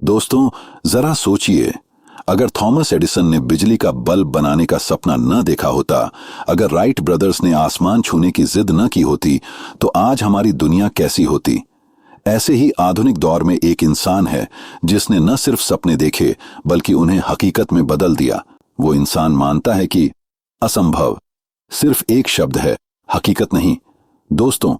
दोस्तों, जरा सोचिए, अगर थॉमस एडिसन ने बिजली का बल्ब बनाने का सपना न देखा होता, अगर राइट ब्रदर्स ने आसमान छूने की जिद न की होती, तो आज हमारी दुनिया कैसी होती। ऐसे ही आधुनिक दौर में एक इंसान है जिसने न सिर्फ सपने देखे बल्कि उन्हें हकीकत में बदल दिया। वो इंसान मानता है कि असंभव सिर्फ एक शब्द है, हकीकत नहीं। दोस्तों,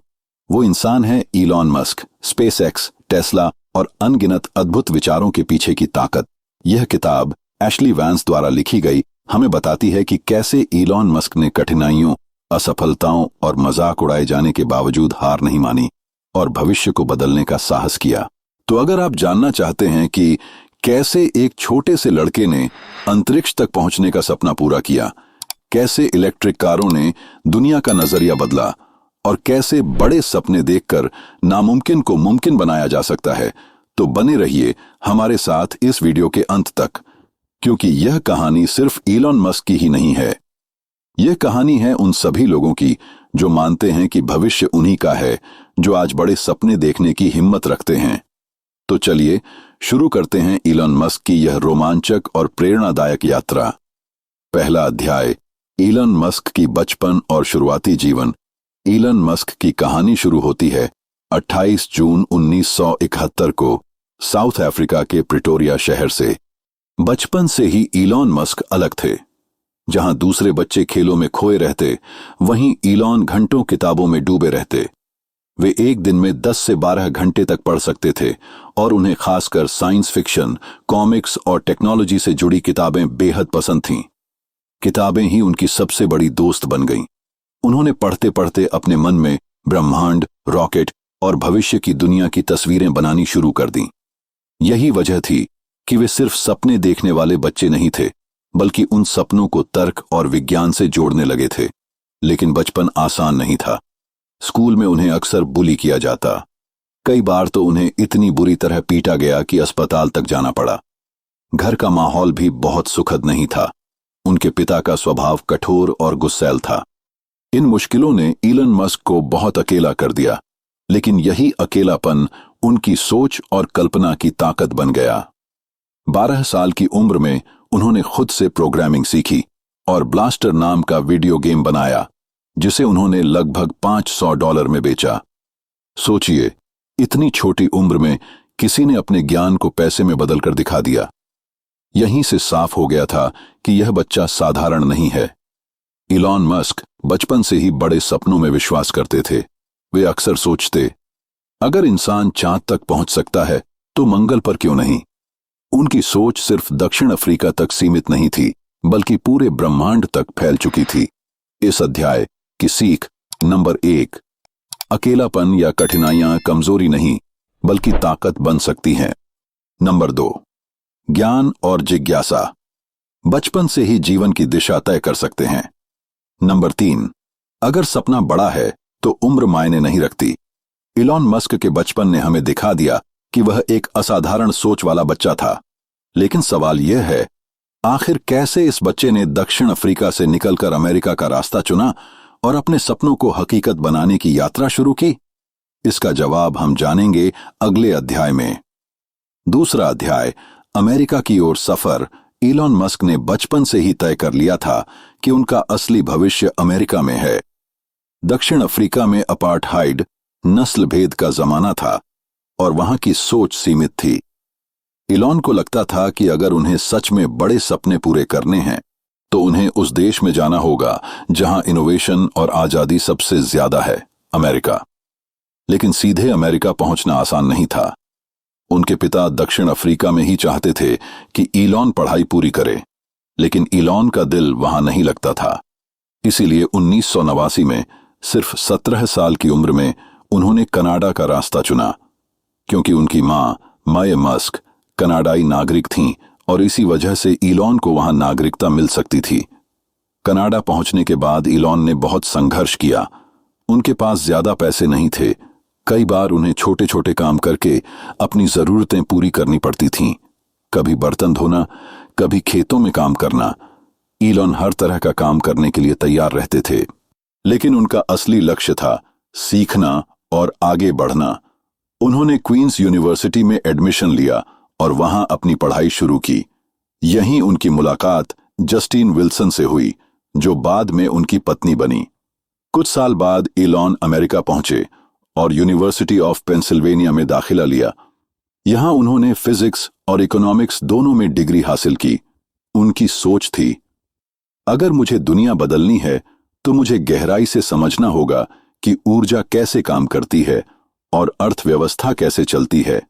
वो इंसान है इलॉन मस्क। स्पेसएक्स, टेस्ला और अनगिनत अद्भुत विचारों के पीछे की ताकत। यह किताब एशली वैंस द्वारा लिखी गई हमें बताती है कि कैसे इलॉन मस्क ने कठिनाइयों, असफलताओं और मजाक उड़ाए जाने के बावजूद हार नहीं मानी और भविष्य को बदलने का साहस किया। तो अगर आप जानना चाहते हैं कि कैसे एक छोटे से लड़के ने अंतरिक्ष तक पहुंचने का सपना पूरा किया, कैसे इलेक्ट्रिक कारों ने दुनिया का नजरिया बदला और कैसे बड़े सपने देखकर नामुमकिन को मुमकिन बनाया जा सकता है, तो बने रहिए हमारे साथ इस वीडियो के अंत तक, क्योंकि यह कहानी सिर्फ इलॉन मस्क की ही नहीं है। यह कहानी है उन सभी लोगों की जो मानते हैं कि भविष्य उन्हीं का है, जो आज बड़े सपने देखने की हिम्मत रखते हैं। तो चलिए शुरू करते हैं इलॉन मस्क की यह रोमांचक और प्रेरणादायक यात्रा। पहला अध्याय, इलॉन मस्क की बचपन और शुरुआती जीवन। इलॉन मस्क की कहानी शुरू होती है 28 जून 1971 को साउथ अफ्रीका के प्रिटोरिया शहर से। बचपन से ही इलॉन मस्क अलग थे। जहां दूसरे बच्चे खेलों में खोए रहते, वहीं इलॉन घंटों किताबों में डूबे रहते। वे एक दिन में 10 से 12 घंटे तक पढ़ सकते थे और उन्हें खासकर साइंस फिक्शन, कॉमिक्स और टेक्नोलॉजी से जुड़ी किताबें बेहद पसंद थीं। किताबें ही उनकी सबसे बड़ी दोस्त बन गईं। उन्होंने पढ़ते पढ़ते अपने मन में ब्रह्मांड, रॉकेट और भविष्य की दुनिया की तस्वीरें बनानी शुरू कर दी। यही वजह थी कि वे सिर्फ सपने देखने वाले बच्चे नहीं थे, बल्कि उन सपनों को तर्क और विज्ञान से जोड़ने लगे थे। लेकिन बचपन आसान नहीं था। स्कूल में उन्हें अक्सर बुली किया जाता। कई बार तो उन्हें इतनी बुरी तरह पीटा गया कि अस्पताल तक जाना पड़ा। घर का माहौल भी बहुत सुखद नहीं था। उनके पिता का स्वभाव कठोर और गुस्सैल था। इन मुश्किलों ने इलॉन मस्क को बहुत अकेला कर दिया, लेकिन यही अकेलापन उनकी सोच और कल्पना की ताकत बन गया। 12 साल की उम्र में उन्होंने खुद से प्रोग्रामिंग सीखी और ब्लास्टर नाम का वीडियो गेम बनाया, जिसे उन्होंने लगभग $500 में बेचा। सोचिए, इतनी छोटी उम्र में किसी ने अपने ज्ञान को पैसे में बदलकर दिखा दिया। यहीं से साफ हो गया था कि यह बच्चा साधारण नहीं है। इलॉन मस्क बचपन से ही बड़े सपनों में विश्वास करते थे। वे अक्सर सोचते, अगर इंसान चांद तक पहुंच सकता है तो मंगल पर क्यों नहीं। उनकी सोच सिर्फ दक्षिण अफ्रीका तक सीमित नहीं थी, बल्कि पूरे ब्रह्मांड तक फैल चुकी थी। इस अध्याय की सीख नंबर 1, अकेलापन या कठिनाइयां कमजोरी नहीं बल्कि ताकत बन सकती हैं। नंबर 2, ज्ञान और जिज्ञासा बचपन से ही जीवन की दिशा तय कर सकते हैं। नंबर 3, अगर सपना बड़ा है तो उम्र मायने नहीं रखती। इलॉन मस्क के बचपन ने हमें दिखा दिया कि वह एक असाधारण सोच वाला बच्चा था। लेकिन सवाल यह है, आखिर कैसे इस बच्चे ने दक्षिण अफ्रीका से निकलकर अमेरिका का रास्ता चुना और अपने सपनों को हकीकत बनाने की यात्रा शुरू की? इसका जवाब हम जानेंगे अगले अध्याय में। दूसरा अध्याय, अमेरिका की ओर सफर। इलॉन मस्क ने बचपन से ही तय कर लिया था कि उनका असली भविष्य अमेरिका में है। दक्षिण अफ्रीका में अपार्थाइड, नस्ल भेद का जमाना था और वहां की सोच सीमित थी। इलॉन को लगता था कि अगर उन्हें सच में बड़े सपने पूरे करने हैं तो उन्हें उस देश में जाना होगा जहां इनोवेशन और आजादी सबसे ज्यादा है, अमेरिका। लेकिन सीधे अमेरिका पहुंचना आसान नहीं था। उनके पिता दक्षिण अफ्रीका में ही चाहते थे कि इलॉन पढ़ाई पूरी करे, लेकिन इलॉन का दिल वहां नहीं लगता था। इसीलिए 1989 में सिर्फ 17 साल की उम्र में उन्होंने कनाडा का रास्ता चुना, क्योंकि उनकी मां माय मस्क कनाडाई नागरिक थीं और इसी वजह से इलॉन को वहां नागरिकता मिल सकती थी। कनाडा पहुंचने के बाद इलॉन ने बहुत संघर्ष किया। उनके पास ज्यादा पैसे नहीं थे। कई बार उन्हें छोटे छोटे काम करके अपनी जरूरतें पूरी करनी पड़ती थीं। कभी बर्तन धोना, कभी खेतों में काम करना। इलॉन हर तरह का काम करने के लिए तैयार रहते थे, लेकिन उनका असली लक्ष्य था सीखना और आगे बढ़ना। उन्होंने क्वींस यूनिवर्सिटी में एडमिशन लिया और वहां अपनी पढ़ाई शुरू की। यहीं उनकी मुलाकात जस्टिन विल्सन से हुई, जो बाद में उनकी पत्नी बनी। कुछ साल बाद इलॉन अमेरिका पहुंचे और यूनिवर्सिटी ऑफ पेंसिल्वेनिया में दाखिला लिया। यहां उन्होंने फिजिक्स और इकोनॉमिक्स दोनों में डिग्री हासिल की। उनकी सोच थी, अगर मुझे दुनिया बदलनी है तो मुझे गहराई से समझना होगा कि ऊर्जा कैसे काम करती है और अर्थव्यवस्था कैसे चलती है।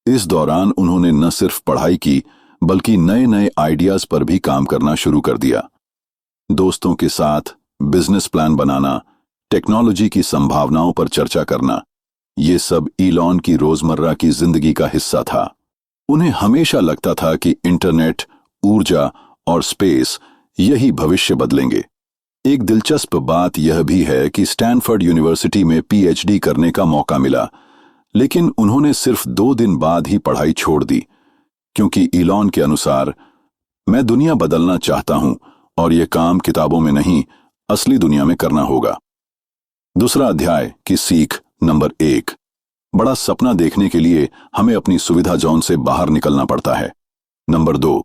इस दौरान उन्होंने न सिर्फ पढ़ाई की बल्कि नए नए आइडियाज पर भी काम करना शुरू कर दिया। दोस्तों के साथ बिजनेस प्लान बनाना, टेक्नोलॉजी की संभावनाओं पर चर्चा करना, ये सब इलॉन की रोजमर्रा की जिंदगी का हिस्सा था। उन्हें हमेशा लगता था कि इंटरनेट, ऊर्जा और स्पेस यही भविष्य बदलेंगे। एक दिलचस्प बात यह भी है कि स्टैनफोर्ड यूनिवर्सिटी में पीएचडी करने का मौका मिला, लेकिन उन्होंने सिर्फ 2 दिन बाद ही पढ़ाई छोड़ दी, क्योंकि इलॉन के अनुसार, मैं दुनिया बदलना चाहता हूं और यह काम किताबों में नहीं, असली दुनिया में करना होगा। दूसरा अध्याय की सीख नंबर 1। बड़ा सपना देखने के लिए हमें अपनी सुविधा जोन से बाहर निकलना पड़ता है। नंबर 2,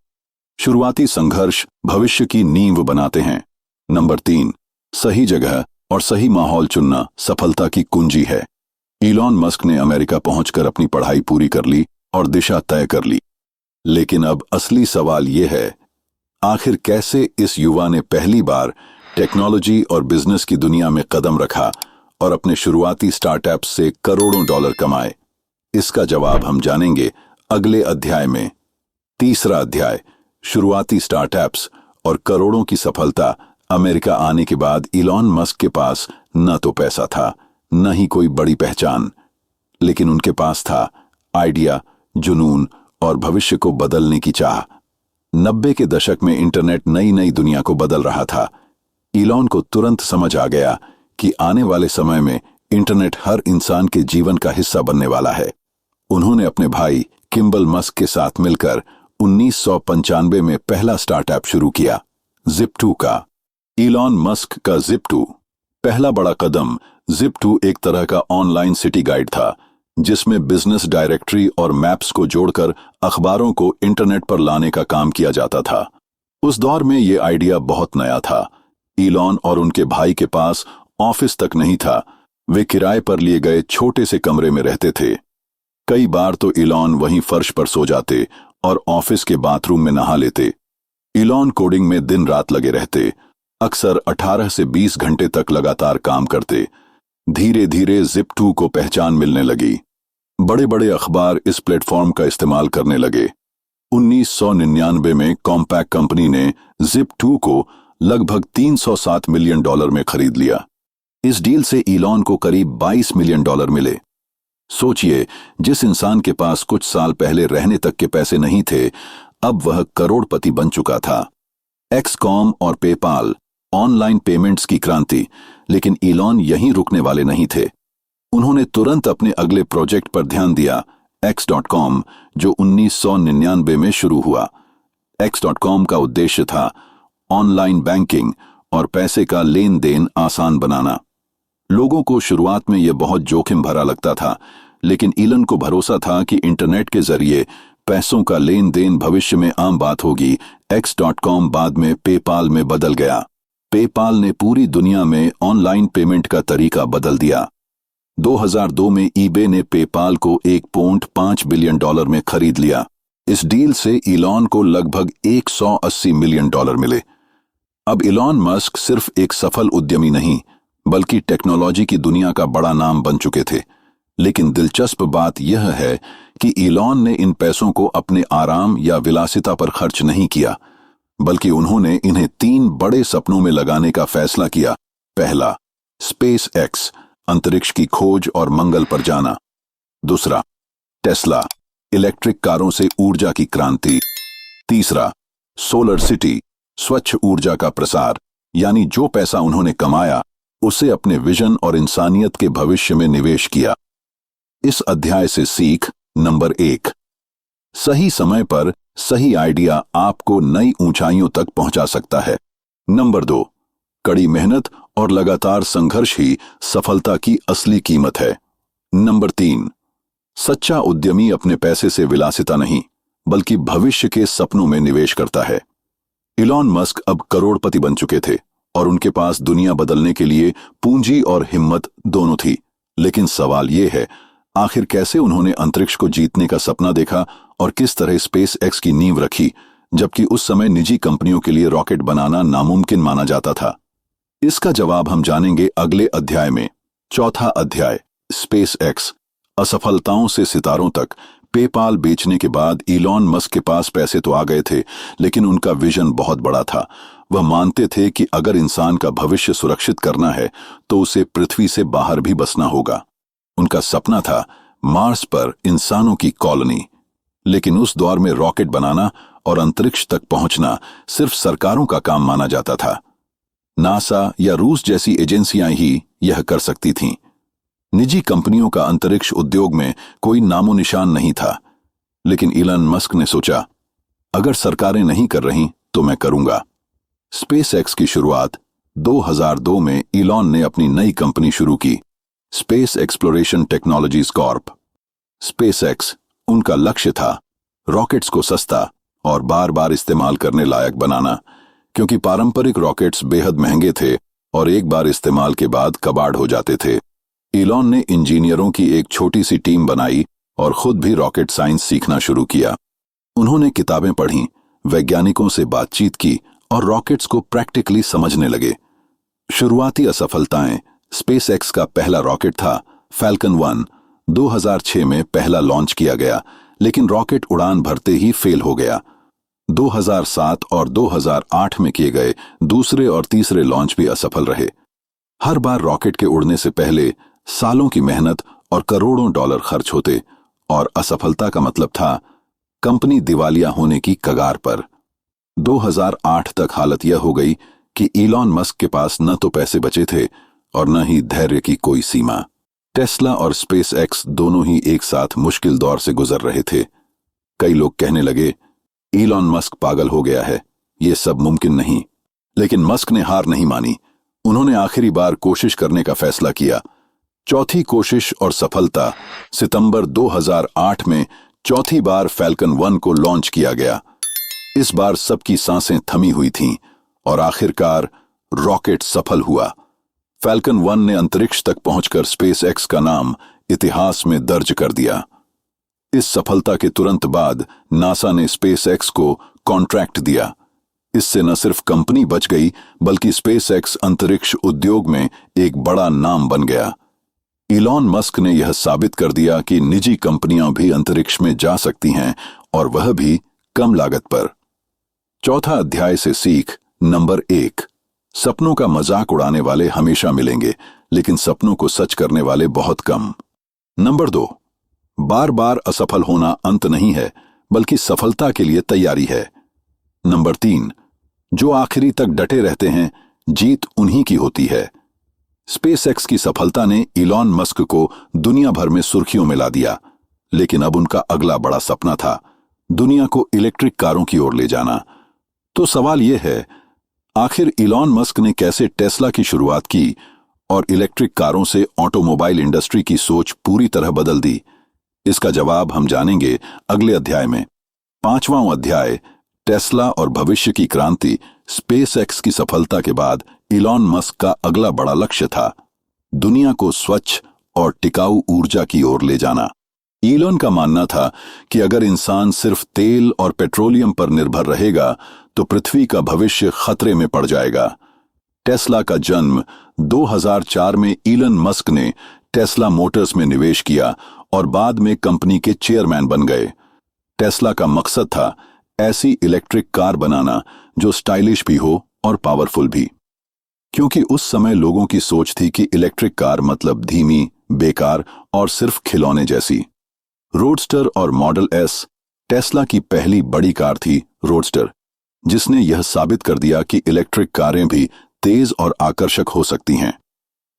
शुरुआती संघर्ष भविष्य की नींव बनाते हैं। नंबर 3, सही जगह और सही माहौल चुनना सफलता की कुंजी है। इलॉन मस्क ने अमेरिका पहुंचकर अपनी पढ़ाई पूरी कर ली और दिशा तय कर ली। लेकिन अब असली सवाल यह है, आखिर कैसे इस युवा ने पहली बार टेक्नोलॉजी और बिजनेस की दुनिया में कदम रखा और अपने शुरुआती स्टार्टअप से करोड़ों डॉलर कमाए? इसका जवाब हम जानेंगे अगले अध्याय में। तीसरा अध्याय, शुरुआती स्टार्टअप्स और करोड़ों की सफलता। अमेरिका आने के बाद इलॉन मस्क के पास न तो पैसा था, न ही कोई बड़ी पहचान, लेकिन उनके पास था आइडिया, जुनून और भविष्य को बदलने की चाह। 90 के दशक में इंटरनेट नई नई दुनिया को बदल रहा था। इलॉन को तुरंत समझ आ गया कि आने वाले समय में इंटरनेट हर इंसान के जीवन का हिस्सा बनने वाला है। उन्होंने अपने भाई किम्बल मस्क के साथ मिलकर 1995 में पहला स्टार्टअप शुरू किया, Zip2 का। इलॉन मस्क का Zip2 पहला बड़ा कदम। Zip2 एक तरह का ऑनलाइन सिटी गाइड था, जिसमें बिजनेस डायरेक्टरी और मैप्स को जोड़कर अखबारों को इंटरनेट पर लाने का काम किया जाता था। उस दौर में यह आइडिया बहुत नया था। इलॉन और उनके भाई के पास ऑफिस तक नहीं था। वे किराए पर लिए गए छोटे से कमरे में रहते थे। कई बार तो इलॉन वहीं फर्श पर सो जाते और ऑफिस के बाथरूम में नहा लेते। इलॉन कोडिंग में दिन रात लगे रहते, अक्सर 18 से 20 घंटे तक लगातार काम करते। धीरे धीरे Zip2 को पहचान मिलने लगी। बड़े बड़े अखबार इस प्लेटफॉर्म का इस्तेमाल करने लगे। 1999 में कॉम्पैक्ट कंपनी ने Zip2 को लगभग $307 मिलियन में खरीद लिया। इस डील से इलॉन को करीब $22 मिलियन मिले। सोचिए, जिस इंसान के पास कुछ साल पहले रहने तक के पैसे नहीं थे, अब वह करोड़पति बन चुका था। एक्सकॉम और पेपाल, ऑनलाइन पेमेंट्स की क्रांति। लेकिन इलॉन यहीं रुकने वाले नहीं थे। उन्होंने तुरंत अपने अगले प्रोजेक्ट पर ध्यान दिया, X.com, जो 1999 में शुरू हुआ। X.com का उद्देश्य था ऑनलाइन बैंकिंग और पैसे का लेन देन आसान बनाना। लोगों को शुरुआत में यह बहुत जोखिम भरा लगता था, लेकिन इलन को भरोसा था कि इंटरनेट के जरिए पैसों का लेन देन भविष्य में आम बात होगी। X.com बाद में पेपाल में बदल गया। पेपाल ने पूरी दुनिया में ऑनलाइन पेमेंट का तरीका बदल दिया। 2002 में ईबे ने पेपाल को $1.5 बिलियन में खरीद लिया। इस डील से इलॉन को लगभग $180 मिलियन मिले। अब इलॉन मस्क सिर्फ एक सफल उद्यमी नहीं, बल्कि टेक्नोलॉजी की दुनिया का बड़ा नाम बन चुके थे। लेकिन दिलचस्प बात यह है कि इलॉन ने इन पैसों को अपने आराम या विलासिता पर खर्च नहीं किया, बल्कि उन्होंने इन्हें 3 बड़े सपनों में लगाने का फैसला किया। पहला, स्पेस एक्स, अंतरिक्ष की खोज और मंगल पर जाना। दूसरा, टेस्ला, इलेक्ट्रिक कारों से ऊर्जा की क्रांति। तीसरा, सोलर सिटी, स्वच्छ ऊर्जा का प्रसार। यानी जो पैसा उन्होंने कमाया, उसे अपने विजन और इंसानियत के भविष्य में निवेश किया। इस अध्याय से सीख नंबर 1, सही समय पर सही आइडिया आपको नई ऊंचाइयों तक पहुंचा सकता है। नंबर 2, कड़ी मेहनत और लगातार संघर्ष ही सफलता की असली कीमत है। नंबर 3, सच्चा उद्यमी अपने पैसे से विलासिता नहीं बल्कि भविष्य के सपनों में निवेश करता है। इलॉन मस्क अब करोड़पति बन चुके थे और उनके पास दुनिया बदलने के लिए पूंजी और हिम्मत दोनों थी। लेकिन सवाल यह है, आखिर कैसे उन्होंने अंतरिक्ष को जीतने का सपना देखा और किस तरह स्पेस एक्स की नींव रखी, जबकि उस समय निजी कंपनियों के लिए रॉकेट बनाना नामुमकिन माना जाता था। इसका जवाब हम जानेंगे अगले अध्याय में। चौथा अध्याय, स्पेस एक्स, असफलताओं से सितारों तक। पेपाल बेचने के बाद इलॉन मस्क के पास पैसे तो आ गए थे, लेकिन उनका विजन बहुत बड़ा था। वह मानते थे कि अगर इंसान का भविष्य सुरक्षित करना है तो उसे पृथ्वी से बाहर भी बसना होगा। उनका सपना था मार्स पर इंसानों की कॉलोनी। लेकिन उस दौर में रॉकेट बनाना और अंतरिक्ष तक पहुंचना सिर्फ सरकारों का काम माना जाता था। नासा या रूस जैसी एजेंसियां ही यह कर सकती थीं। निजी कंपनियों का अंतरिक्ष उद्योग में कोई नामो निशान नहीं था। लेकिन इलॉन मस्क ने सोचा, अगर सरकारें नहीं कर रही तो मैं करूंगा। स्पेस एक्स की शुरुआत 2002 में इलॉन ने अपनी नई कंपनी शुरू की, space exploration technologies Corp. Space x, उनका लक्ष्य था रॉकेट्स को सस्ता और बार बार इस्तेमाल करने लायक बनाना, क्योंकि पारंपरिक रॉकेट्स बेहद महंगे थे और एक बार इस्तेमाल के बाद कबाड़ हो जाते थे। इलॉन ने इंजीनियरों की एक छोटी सी टीम बनाई और खुद भी रॉकेट साइंस सीखना शुरू किया। उन्होंने किताबें पढ़ीं, वैज्ञानिकों से बातचीत की और रॉकेट्स को प्रैक्टिकली समझने लगे। शुरुआती असफलताएं, स्पेस एक्स का पहला रॉकेट था फैल्कन 1, 2006 में पहला लॉन्च किया गया, लेकिन रॉकेट उड़ान भरते ही फेल हो गया। 2007 और 2008 में किए गए दूसरे और तीसरे लॉन्च भी असफल रहे। हर बार रॉकेट के उड़ने से पहले सालों की मेहनत और करोड़ों डॉलर खर्च होते, और असफलता का मतलब था कंपनी दिवालिया होने की कगार पर। 2008 तक हालत यह हो गई कि इलॉन मस्क के पास न तो पैसे बचे थे और न ही धैर्य की कोई सीमा। टेस्ला और स्पेस एक्स दोनों ही एक साथ मुश्किल दौर से गुजर रहे थे। कई लोग कहने लगे, इलॉन मस्क पागल हो गया है, ये सब मुमकिन नहीं। लेकिन मस्क ने हार नहीं मानी। उन्होंने आखिरी बार कोशिश करने का फैसला किया। चौथी कोशिश और सफलता, सितंबर 2008 में चौथी बार फैल्कन 1 को लॉन्च किया गया। इस बार सबकी सांसें थमी हुई थीं और आखिरकार रॉकेट सफल हुआ। फैल्कन 1 ने अंतरिक्ष तक पहुंचकर स्पेस एक्स का नाम इतिहास में दर्ज कर दिया। इस सफलता के तुरंत बाद नासा ने स्पेस एक्स को कॉन्ट्रैक्ट दिया। इससे न सिर्फ कंपनी बच गई, बल्कि स्पेस एक्स अंतरिक्ष उद्योग में एक बड़ा नाम बन गया। इलॉन मस्क ने यह साबित कर दिया कि निजी कंपनियां भी अंतरिक्ष में जा सकती हैं, और वह भी कम लागत पर। चौथा अध्याय से सीख नंबर 1, सपनों का मजाक उड़ाने वाले हमेशा मिलेंगे, लेकिन सपनों को सच करने वाले बहुत कम। नंबर 2, बार बार असफल होना अंत नहीं है, बल्कि सफलता के लिए तैयारी है। नंबर 3, जो आखिरी तक डटे रहते हैं, जीत उन्हीं की होती है। स्पेस एक्स की सफलता ने इलॉन मस्क को दुनिया भर में सुर्खियों में ला दिया, लेकिन अब उनका अगला बड़ा सपना था दुनिया को इलेक्ट्रिक कारों की ओर ले जाना। तो सवाल यह है, आखिर इलॉन मस्क ने कैसे टेस्ला की शुरुआत की और इलेक्ट्रिक कारों से ऑटोमोबाइल इंडस्ट्री की सोच पूरी तरह बदल दी? इसका जवाब हम जानेंगे अगले अध्याय में। 5वां अध्याय, टेस्ला और भविष्य की क्रांति। स्पेस एक्स की सफलता के बाद इलॉन मस्क का अगला बड़ा लक्ष्य था दुनिया को स्वच्छ और टिकाऊ ऊर्जा की ओर ले जाना। इलॉन का मानना था कि अगर इंसान सिर्फ तेल और पेट्रोलियम पर निर्भर रहेगा तो पृथ्वी का भविष्य खतरे में पड़ जाएगा। टेस्ला का जन्म 2004 में इलॉन मस्क ने टेस्ला मोटर्स में निवेश किया और बाद में कंपनी के चेयरमैन बन गए। टेस्ला का मकसद था ऐसी इलेक्ट्रिक कार बनाना जो स्टाइलिश भी हो और पावरफुल भी, क्योंकि उस समय लोगों की सोच थी कि इलेक्ट्रिक कार मतलब धीमी, बेकार और सिर्फ खिलौने जैसी। रोडस्टर और मॉडल एस टेस्ला की पहली बड़ी कार थी, रोडस्टर, जिसने यह साबित कर दिया कि इलेक्ट्रिक कारें भी तेज और आकर्षक हो सकती हैं।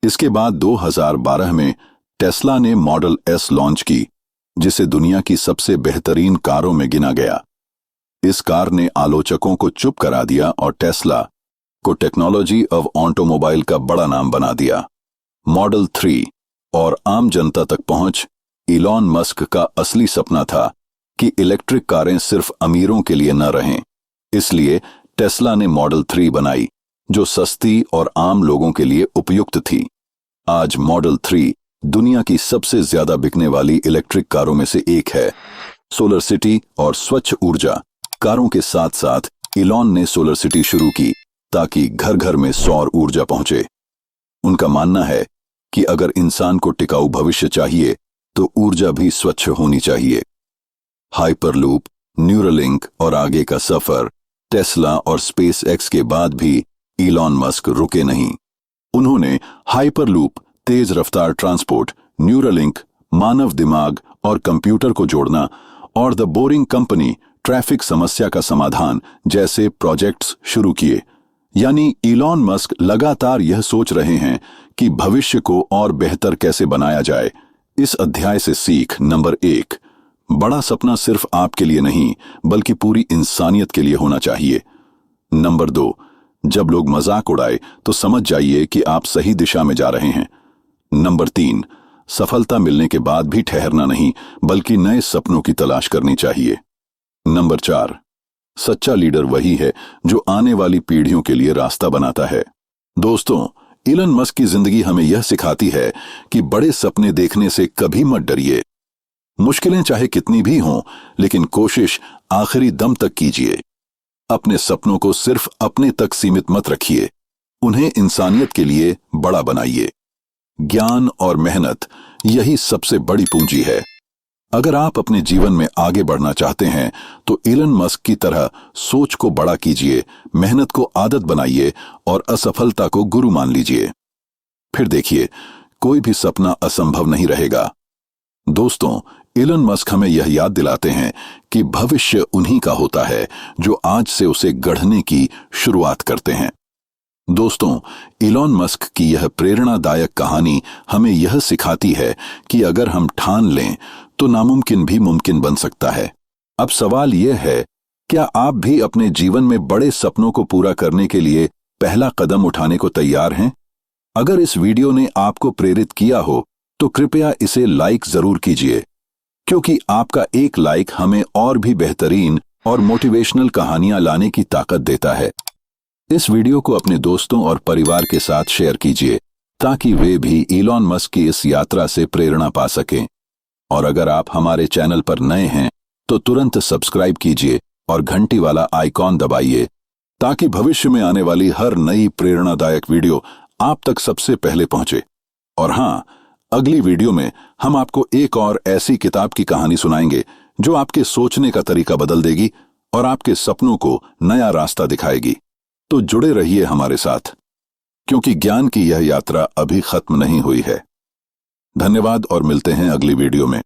इसके बाद 2012 में टेस्ला ने मॉडल एस लॉन्च की, जिसे दुनिया की सबसे बेहतरीन कारों में गिना गया। इस कार ने आलोचकों को चुप करा दिया और टेस्ला को टेक्नोलॉजी ऑफ ऑटोमोबाइल का बड़ा नाम बना दिया। मॉडल 3 और आम जनता तक पहुंच इलॉन मस्क का असली सपना था कि इलेक्ट्रिक कारें सिर्फ अमीरों के लिए न रहें। इसलिए टेस्ला ने मॉडल 3 बनाई, जो सस्ती और आम लोगों के लिए उपयुक्त थी। आज मॉडल 3 दुनिया की सबसे ज्यादा बिकने वाली इलेक्ट्रिक कारों में से एक है। सोलर सिटी और स्वच्छ ऊर्जा कारों के साथ साथ इलॉन ने सोलर सिटी शुरू की ताकि घर घर में सौर ऊर्जा पहुंचे। उनका मानना है कि अगर इंसान को टिकाऊ भविष्य चाहिए तो ऊर्जा भी स्वच्छ होनी चाहिए। हाइपरलूप, न्यूरालिंक और आगे का सफर, टेस्ला और स्पेस एक्स के बाद भी इलॉन मस्क रुके नहीं। उन्होंने हाइपरलूप, तेज रफ्तार ट्रांसपोर्ट, न्यूरालिंक, मानव दिमाग और कंप्यूटर को जोड़ना, और द बोरिंग कंपनी, ट्रैफिक समस्या का समाधान जैसे प्रोजेक्ट्स शुरू किए। यानी इलॉन मस्क लगातार यह सोच रहे हैं कि भविष्य को और बेहतर कैसे बनाया जाए। इस अध्याय से सीख नंबर 1, बड़ा सपना सिर्फ आपके लिए नहीं बल्कि पूरी इंसानियत के लिए होना चाहिए। नंबर 2, जब लोग मजाक उड़ाए तो समझ जाइए कि आप सही दिशा में जा रहे हैं। नंबर 3, सफलता मिलने के बाद भी ठहरना नहीं बल्कि नए सपनों की तलाश करनी चाहिए। नंबर 4, सच्चा लीडर वही है जो आने वाली पीढ़ियों के लिए रास्ता बनाता है। दोस्तों, इलन मस्क की जिंदगी हमें यह सिखाती है कि बड़े सपने देखने से कभी मत डरिए। मुश्किलें चाहे कितनी भी हों, लेकिन कोशिश आखिरी दम तक कीजिए। अपने सपनों को सिर्फ अपने तक सीमित मत रखिए, उन्हें इंसानियत के लिए बड़ा बनाइए। ज्ञान और मेहनत, यही सबसे बड़ी पूंजी है। अगर आप अपने जीवन में आगे बढ़ना चाहते हैं तो इलन मस्क की तरह सोच को बड़ा कीजिए, मेहनत को आदत बनाइए और असफलता को गुरु मान लीजिए। फिर देखिए, कोई भी सपना असंभव नहीं रहेगा। दोस्तों, इलन मस्क हमें यह याद दिलाते हैं कि भविष्य उन्हीं का होता है जो आज से उसे गढ़ने की शुरुआत करते हैं। दोस्तों, इलॉन मस्क की यह प्रेरणादायक कहानी हमें यह सिखाती है कि अगर हम ठान लें तो नामुमकिन भी मुमकिन बन सकता है। अब सवाल यह है, क्या आप भी अपने जीवन में बड़े सपनों को पूरा करने के लिए पहला कदम उठाने को तैयार हैं? अगर इस वीडियो ने आपको प्रेरित किया हो तो कृपया इसे लाइक जरूर कीजिए, क्योंकि आपका एक लाइक हमें और भी बेहतरीन और मोटिवेशनल कहानियां लाने की ताकत देता है। इस वीडियो को अपने दोस्तों और परिवार के साथ शेयर कीजिए ताकि वे भी इलॉन मस्क की इस यात्रा से प्रेरणा पा सकें। और अगर आप हमारे चैनल पर नए हैं तो तुरंत सब्सक्राइब कीजिए और घंटी वाला आइकॉन दबाइए ताकि भविष्य में आने वाली हर नई प्रेरणादायक वीडियो आप तक सबसे पहले पहुंचे। और हाँ, अगली वीडियो में हम आपको एक और ऐसी किताब की कहानी सुनाएंगे जो आपके सोचने का तरीका बदल देगी और आपके सपनों को नया रास्ता दिखाएगी। तो जुड़े रहिए हमारे साथ, क्योंकि ज्ञान की यह यात्रा अभी खत्म नहीं हुई है। धन्यवाद और मिलते हैं अगली वीडियो में।